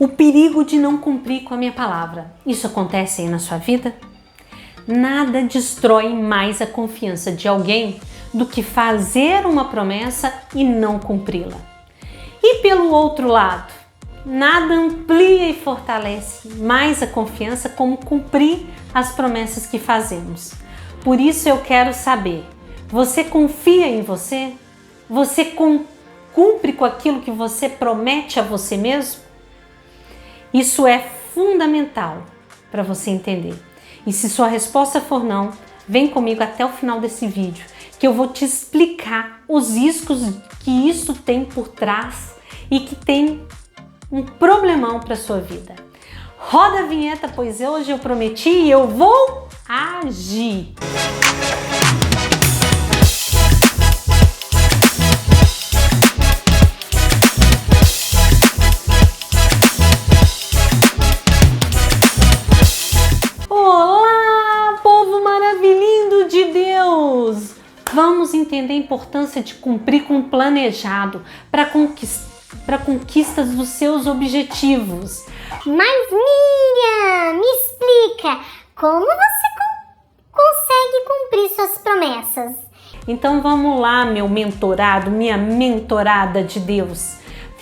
O perigo de não cumprir com a minha palavra. Isso acontece aí na sua vida? Nada destrói mais a confiança de alguém do que fazer uma promessa e não cumpri-la. E pelo outro lado, nada amplia e fortalece mais a confiança como cumprir as promessas que fazemos. Por isso eu quero saber, você confia em você? Você cumpre com aquilo que você promete a você mesmo? Isso é fundamental para você entender. E se sua resposta for não, vem comigo até o final desse vídeo, que eu vou te explicar os riscos que isso tem por trás e que tem um problemão para sua vida. Roda a vinheta, pois hoje eu prometi e eu vou agir. Olá, povo maravilhoso de Deus! Vamos entender a importância de cumprir com o planejado para conquistas dos seus objetivos. Mas Miriam, me explica, como você consegue cumprir suas promessas? Então vamos lá, meu mentorado, minha mentorada de Deus.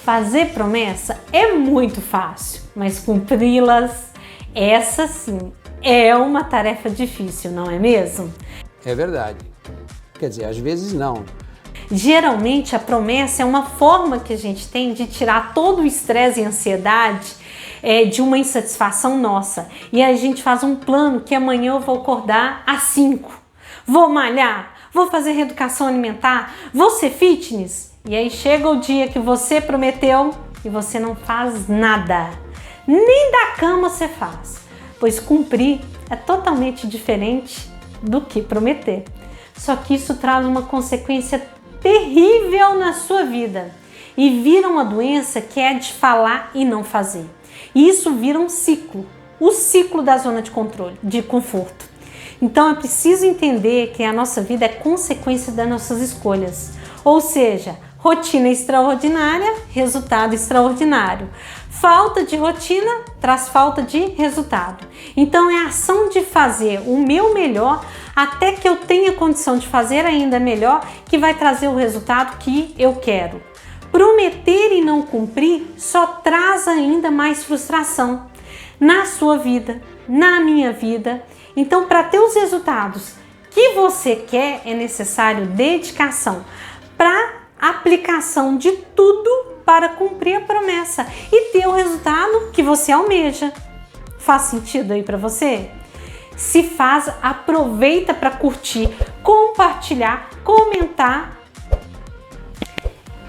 Fazer promessa é muito fácil, mas cumpri-las, essa sim, é uma tarefa difícil, não é mesmo? É verdade. Quer dizer, às vezes não. Geralmente a promessa é uma forma que a gente tem de tirar todo o estresse e ansiedade de uma insatisfação nossa. E a gente faz um plano que amanhã eu vou acordar às 5. Vou malhar, vou fazer reeducação alimentar, vou ser fitness. E aí chega o dia que você prometeu e você não faz nada. Nem da cama você faz. Pois cumprir é totalmente diferente do que prometer. Só que isso traz uma consequência terrível na sua vida e vira uma doença que é de falar e não fazer. E isso vira um ciclo, o ciclo da zona de controle, de conforto. Então é preciso entender que a nossa vida é consequência das nossas escolhas, ou seja, rotina extraordinária, resultado extraordinário. Falta de rotina traz falta de resultado. Então é a ação de fazer o meu melhor até que eu tenha condição de fazer ainda melhor que vai trazer o resultado que eu quero. Prometer e não cumprir só traz ainda mais frustração na sua vida, na minha vida. Então, para ter os resultados que você quer, é necessário dedicação para aplicação de tudo para cumprir a promessa e ter o resultado que você almeja. Faz sentido aí para você? Se faz, aproveita para curtir, compartilhar, comentar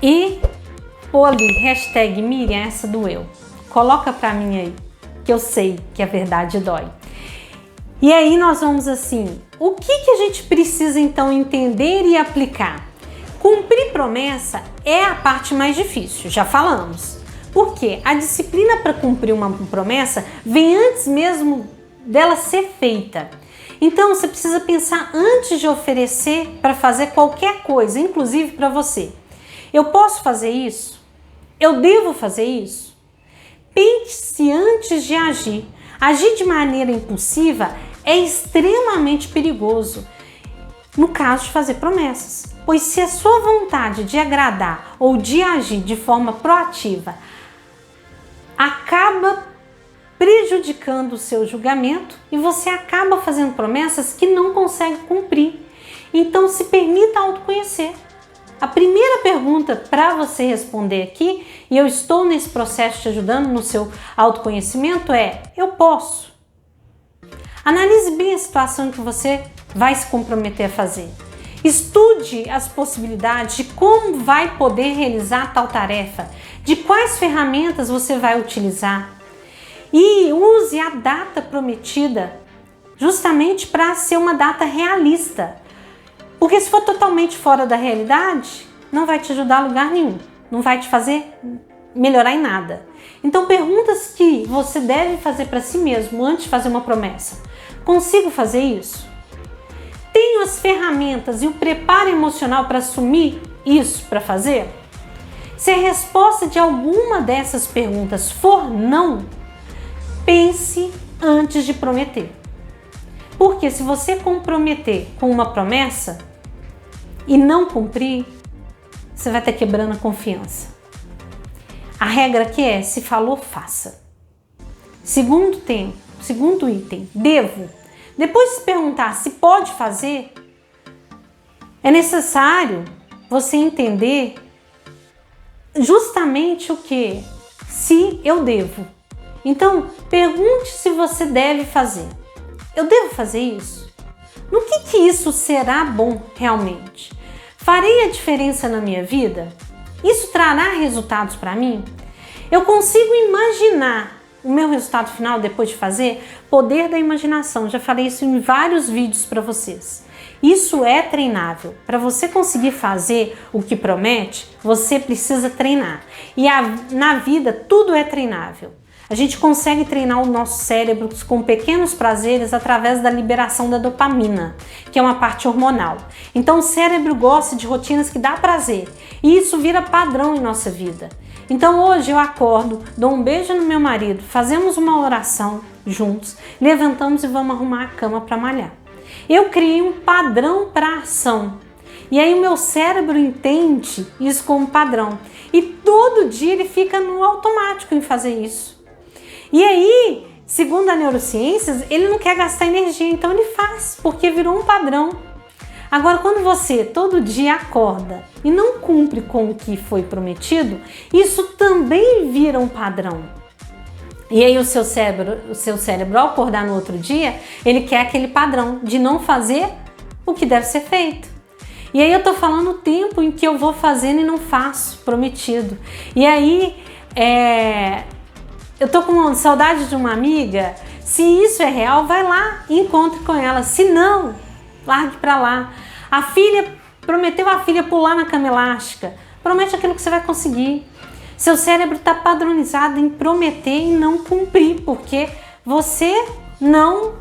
e pôr ali, hashtag Miriam, essa doeu. Coloca para mim aí, que eu sei que a verdade dói. E aí nós vamos assim, o que a gente precisa então entender e aplicar? Cumprir promessa é a parte mais difícil, já falamos. Porque a disciplina para cumprir uma promessa vem antes mesmo dela ser feita. Então você precisa pensar antes de oferecer para fazer qualquer coisa, inclusive para você. Eu posso fazer isso? Eu devo fazer isso? Pense antes de agir. Agir de maneira impulsiva é extremamente perigoso no caso de fazer promessas. Pois se a sua vontade de agradar ou de agir de forma proativa acaba prejudicando o seu julgamento e você acaba fazendo promessas que não consegue cumprir. Então se permita autoconhecer. A primeira pergunta para você responder aqui, e eu estou nesse processo te ajudando no seu autoconhecimento, é: eu posso? Analise bem a situação que você vai se comprometer a fazer. Estude as possibilidades de como vai poder realizar tal tarefa, de quais ferramentas você vai utilizar e use a data prometida justamente para ser uma data realista. Porque se for totalmente fora da realidade, não vai te ajudar a lugar nenhum, não vai te fazer melhorar em nada. Então perguntas que você deve fazer para si mesmo antes de fazer uma promessa. Consigo fazer isso? Tenho as ferramentas e o preparo emocional para assumir isso, para fazer? Se a resposta de alguma dessas perguntas for não, pense antes de prometer. Porque se você comprometer com uma promessa e não cumprir, você vai estar quebrando a confiança. A regra aqui é, se falou, faça. Segundo item, devo. Depois de se perguntar se pode fazer, é necessário você entender justamente o que? Se eu devo. Então, pergunte se você deve fazer. Eu devo fazer isso? No que isso será bom realmente? Farei a diferença na minha vida? Isso trará resultados para mim? Eu consigo imaginar o meu resultado final depois de fazer? Poder da imaginação, já falei isso em vários vídeos para vocês. Isso é treinável. Para você conseguir fazer o que promete, você precisa treinar. E na vida tudo é treinável. A gente consegue treinar o nosso cérebro com pequenos prazeres através da liberação da dopamina, que é uma parte hormonal. Então o cérebro gosta de rotinas que dá prazer e isso vira padrão em nossa vida. Então hoje eu acordo, dou um beijo no meu marido, fazemos uma oração juntos, levantamos e vamos arrumar a cama para malhar. Eu criei um padrão para ação. E aí o meu cérebro entende isso como padrão. E todo dia ele fica no automático em fazer isso. E aí, segundo a neurociências, ele não quer gastar energia, então ele faz, porque virou um padrão. Agora, quando você todo dia acorda e não cumpre com o que foi prometido, isso também vira um padrão. E aí o seu cérebro, ao acordar no outro dia, ele quer aquele padrão de não fazer o que deve ser feito. E aí eu tô falando o tempo em que eu vou fazendo e não faço, prometido. E aí, eu tô com saudade de uma amiga. Se isso é real, vai lá e encontre com ela. Se não, largue pra lá. A filha, prometeu a filha pular na cama elástica. Promete aquilo que você vai conseguir. Seu cérebro está padronizado em prometer e não cumprir, porque você não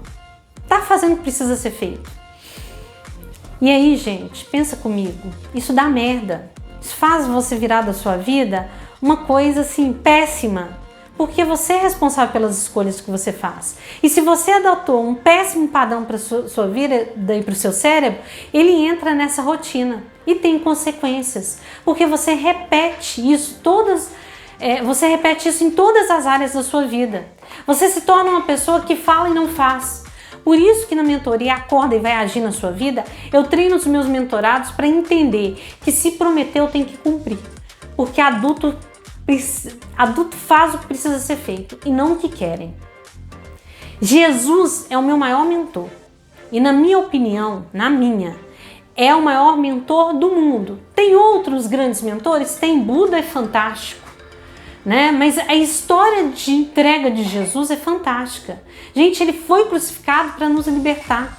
está fazendo o que precisa ser feito. E aí, gente, pensa comigo, isso dá merda. Isso faz você virar da sua vida uma coisa assim péssima, porque você é responsável pelas escolhas que você faz. E se você adotou um péssimo padrão para sua vida e para o seu cérebro, ele entra nessa rotina e tem consequências, porque você repete isso em todas as áreas da sua vida. Você se torna uma pessoa que fala e não faz. Por isso que na mentoria Acorda e Vai Agir na Sua Vida, eu treino os meus mentorados para entender que se prometeu tem que cumprir, porque adulto faz o que precisa ser feito e não o que querem. Jesus é o meu maior mentor e, na minha opinião, é o maior mentor do mundo. Tem outros grandes mentores? Tem. Buda é fantástico, né? Mas a história de entrega de Jesus é fantástica. Gente, ele foi crucificado para nos libertar.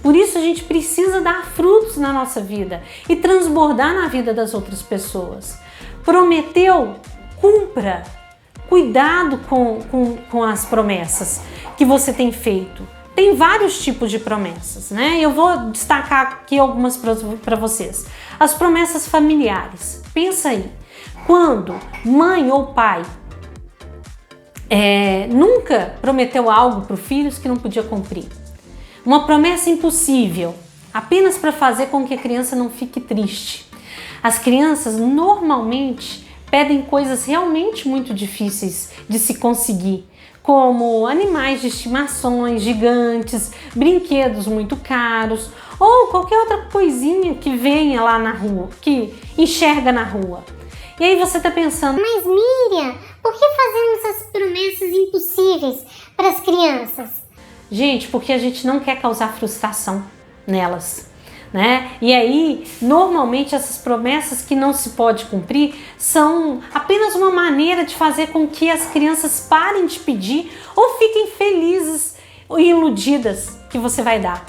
Por isso a gente precisa dar frutos na nossa vida e transbordar na vida das outras pessoas. Prometeu, cumpra. Cuidado com as promessas que você tem feito. Tem vários tipos de promessas, né? Eu vou destacar aqui algumas para vocês. As promessas familiares. Pensa aí. Quando mãe ou pai nunca prometeu algo para os filhos que não podia cumprir. Uma promessa impossível, apenas para fazer com que a criança não fique triste. As crianças normalmente pedem coisas realmente muito difíceis de se conseguir, como animais de estimações gigantes, brinquedos muito caros ou qualquer outra coisinha que venha lá na rua, que enxerga na rua. E aí você tá pensando, mas Miriam, por que fazemos essas promessas impossíveis para as crianças? Gente, porque a gente não quer causar frustração nelas, né? E aí, normalmente essas promessas que não se pode cumprir são apenas uma maneira de fazer com que as crianças parem de pedir ou fiquem felizes ou iludidas que você vai dar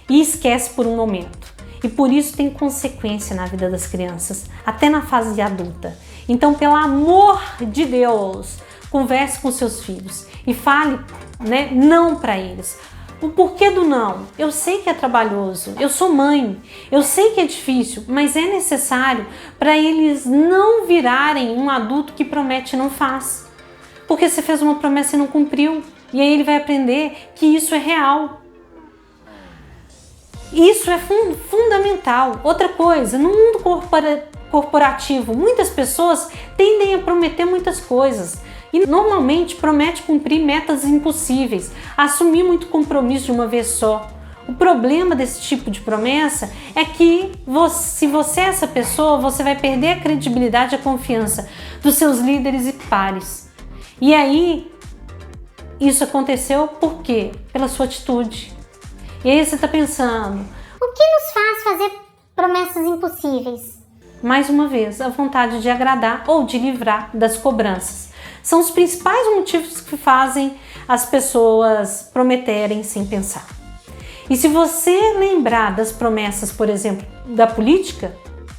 e esquece por um momento. E por isso tem consequência na vida das crianças, até na fase adulta. Então, pelo amor de Deus, converse com seus filhos e fale, né, não para eles. O porquê do não? Eu sei que é trabalhoso, eu sou mãe, eu sei que é difícil, mas é necessário para eles não virarem um adulto que promete e não faz. Porque você fez uma promessa e não cumpriu, e aí ele vai aprender que isso é real. Isso é fundamental. Outra coisa, no mundo corporativo, muitas pessoas tendem a prometer muitas coisas e normalmente promete cumprir metas impossíveis, assumir muito compromisso de uma vez só. O problema desse tipo de promessa é que se você é essa pessoa, você vai perder a credibilidade e a confiança dos seus líderes e pares. E aí, isso aconteceu por quê? Pela sua atitude. E aí você está pensando, o que nos faz fazer promessas impossíveis? Mais uma vez, a vontade de agradar ou de livrar das cobranças. São os principais motivos que fazem as pessoas prometerem sem pensar. E se você lembrar das promessas, por exemplo, da política,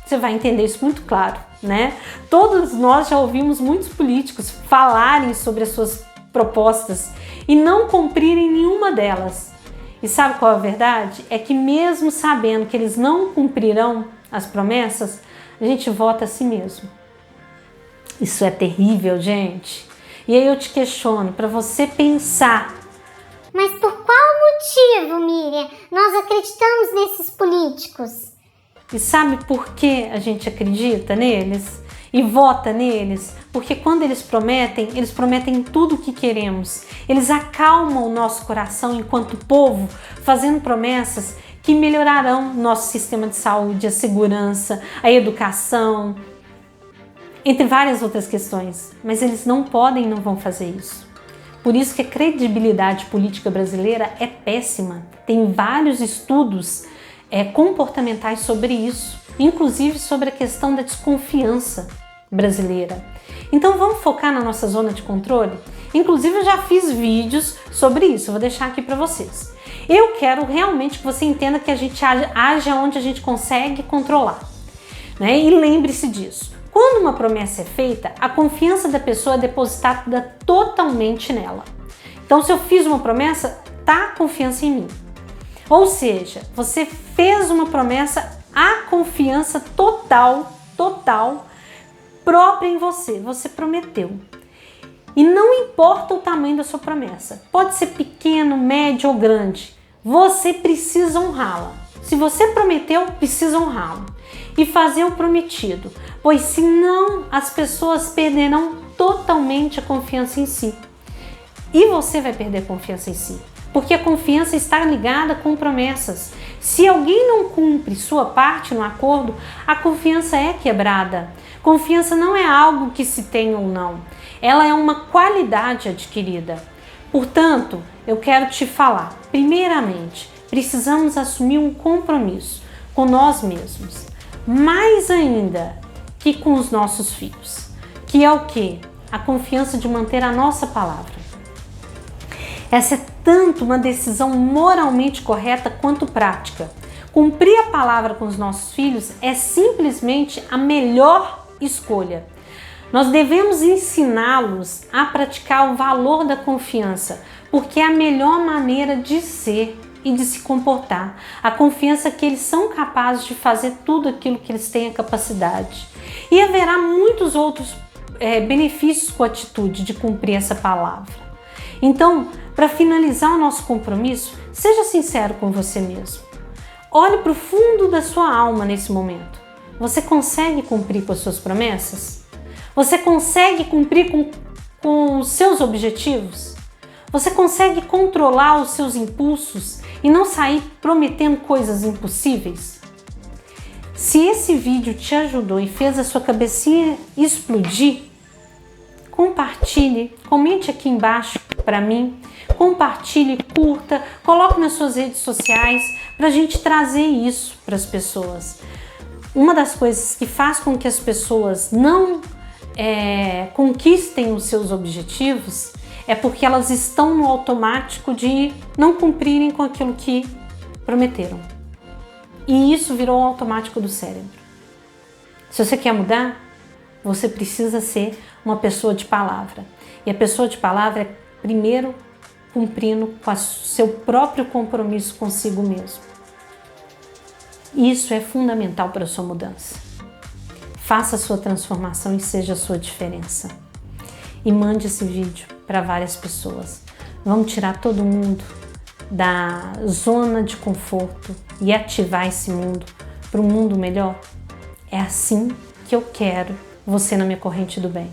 você vai entender isso muito claro, né? Todos nós já ouvimos muitos políticos falarem sobre as suas propostas e não cumprirem nenhuma delas. E sabe qual é a verdade? É que mesmo sabendo que eles não cumprirão as promessas, a gente vota a si mesmo. Isso é terrível, gente. E aí eu te questiono para você pensar. Mas por qual motivo, Miriam, nós acreditamos nesses políticos? E sabe por que a gente acredita neles? E vota neles? Porque quando eles prometem tudo o que queremos. Eles acalmam o nosso coração enquanto povo, fazendo promessas que melhorarão nosso sistema de saúde, a segurança, a educação, entre várias outras questões. Mas eles não podem e não vão fazer isso. Por isso que a credibilidade política brasileira é péssima. Tem vários estudos comportamentais sobre isso, inclusive sobre a questão da desconfiança brasileira. Então vamos focar na nossa zona de controle? Inclusive eu já fiz vídeos sobre isso, eu vou deixar aqui para vocês. Eu quero realmente que você entenda que a gente age onde a gente consegue controlar, né? E lembre-se disso. Quando uma promessa é feita, a confiança da pessoa é depositada totalmente nela. Então se eu fiz uma promessa, tá confiança em mim. Ou seja, você fez uma promessa, a confiança total própria em você. Você prometeu. E não importa o tamanho da sua promessa. Pode ser pequeno, médio ou grande. Você precisa honrá-la. Se você prometeu, precisa honrá-lo. E fazer o prometido. Pois senão as pessoas perderão totalmente a confiança em si. E você vai perder a confiança em si. Porque a confiança está ligada com promessas. Se alguém não cumpre sua parte no acordo, a confiança é quebrada. Confiança não é algo que se tem ou não. Ela é uma qualidade adquirida. Portanto, eu quero te falar, primeiramente, precisamos assumir um compromisso com nós mesmos. Mais ainda que com os nossos filhos. Que é o quê? A confiança de manter a nossa palavra. Essa é tanto uma decisão moralmente correta quanto prática. Cumprir a palavra com os nossos filhos é simplesmente a melhor escolha. Nós devemos ensiná-los a praticar o valor da confiança, porque é a melhor maneira de ser e de se comportar. A confiança que eles são capazes de fazer tudo aquilo que eles têm a capacidade. E haverá muitos outros benefícios com a atitude de cumprir essa palavra. Então, para finalizar o nosso compromisso, seja sincero com você mesmo. Olhe para o fundo da sua alma nesse momento. Você consegue cumprir com as suas promessas? Você consegue cumprir com os seus objetivos? Você consegue controlar os seus impulsos e não sair prometendo coisas impossíveis? Se esse vídeo te ajudou e fez a sua cabecinha explodir, compartilhe, comente aqui embaixo para mim, compartilhe, curta, coloque nas suas redes sociais para a gente trazer isso para as pessoas. Uma das coisas que faz com que as pessoas não conquistem os seus objetivos é porque elas estão no automático de não cumprirem com aquilo que prometeram. E isso virou um automático do cérebro. Se você quer mudar, você precisa ser uma pessoa de palavra. E a pessoa de palavra é primeiro cumprindo com o seu próprio compromisso consigo mesmo. Isso é fundamental para a sua mudança. Faça a sua transformação e seja a sua diferença. E mande esse vídeo para várias pessoas. Vamos tirar todo mundo da zona de conforto e ativar esse mundo para um mundo melhor. É assim que eu quero você na minha corrente do bem.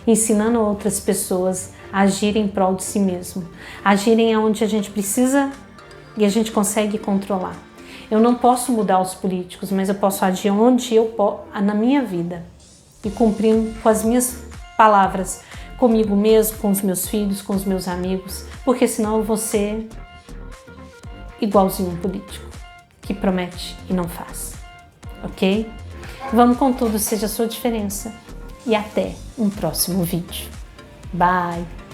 Ensinando outras pessoas a agirem em prol de si mesmo. Agirem onde a gente precisa e a gente consegue controlar. Eu não posso mudar os políticos, mas eu posso agir onde eu posso, na minha vida. E cumprindo com as minhas palavras, comigo mesmo, com os meus filhos, com os meus amigos. Porque senão eu vou ser igualzinho um político, que promete e não faz. Ok? Vamos com tudo, seja a sua diferença. E até um próximo vídeo. Bye!